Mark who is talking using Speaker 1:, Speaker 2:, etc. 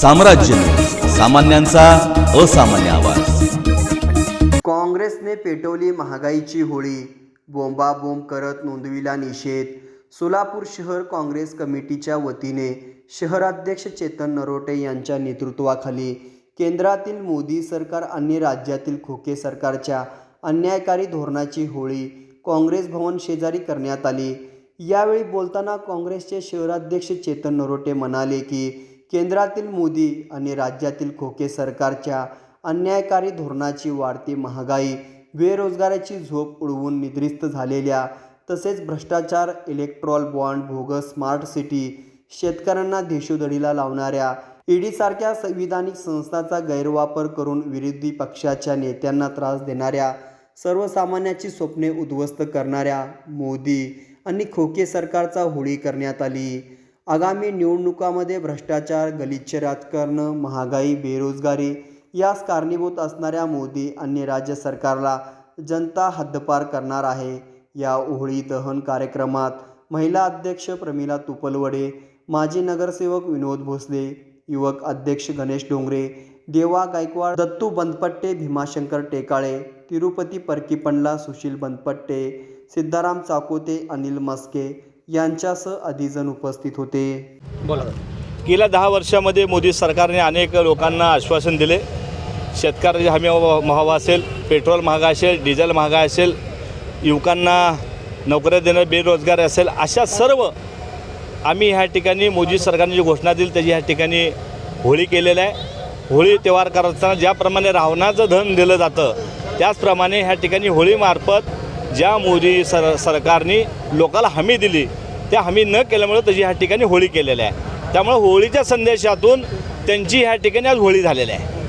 Speaker 1: साम्राज्य, सामान्यांचा असामान्य आवाज।
Speaker 2: काँग्रेसने पेटवली महागाईची होळी, बोंबाबोंब करत नोंदविला निषेध। सोलापूर शहर काँग्रेस कमिटीच्या वतीने शहराध्यक्ष चेतन नरोटे यांच्या नेतृत्वाखाली केंद्रातील मोदी सरकार आणि राज्यातील खोके सरकारच्या अन्यायकारी धोरणाची होळी काँग्रेस भवन शेजारी करण्यात आली। यावेळी बोलताना काँग्रेसचे शहराध्यक्ष चेतन नरोटे म्हणाले की केंद्रातील मोदी आणि राज्यातील खोके सरकारच्या अन्यायकारी धोरणाची वाढती महागाई, बेरोजगाराची झोप उडवून निद्रिस्त झालेल्या तसेच भ्रष्टाचार, Electral bond, bogus smart city, शेतकऱ्यांना देशोधडीला लावणाऱ्या ईडीसारख्या संविधानिक संस्थांचा गैरवापर करून विरोधी पक्षाच्या नेत्यांना त्रास देणाऱ्या, सर्वसामान्याची स्वप्ने उद्ध्वस्त करणाऱ्या मोदी आणि खोके सरकारचा होळी करण्यात आली। आगामी निवडणुकांमध्ये भ्रष्टाचार, गलिच्छ राजकारण, महागाई, बेरोजगारी यास कारणीभूत असणाऱ्या मोदी आणि राज्य सरकारला जनता हद्दपार करणार आहे। या होळी दहन कार्यक्रमात महिला अध्यक्ष प्रमिला तुपलवडे, माजी नगरसेवक विनोद भोसले, युवक अध्यक्ष गणेश डोंगरे, देवा गायकवाड, दत्तू बंदपट्टे, भीमाशंकर टेकाळे, तिरुपती परकीपंडला, सुशील बंदपट्टे, सिद्धाराम चाकोते, अनिल मस्के यांच्यासह अधिजण उपस्थित होते।
Speaker 3: गेल्या 10 वर्षामध्ये मोदी सरकारने अनेक लोकांना आश्वासन दिले। शेतकऱ्याची हमी भाव असेल, पेट्रोल महागा असेल, डिझेल महागा असेल, युवकांना नोकऱ्या देणं, बेरोजगार असेल, अशा सर्व आम्ही ह्या ठिकाणी मोदी सरकारने जी घोषणा दिली त्याची ह्या ठिकाणी होळी केलेलं आहे। होळी त्योहार करताना ज्याप्रमाणे रावणाचं धन दिलं जातं त्याचप्रमाणे ह्या ठिकाणी होळीमार्फत ज्या मोदी सरकारने लोकाला हमी दिली त्या हमी न केल्यामुळे त्याची ह्या ठिकाणी होळी केलेली आहे। त्यामुळे होळीच्या संदेशातून त्यांची ह्या ठिकाणी आज होळी झालेली आहे।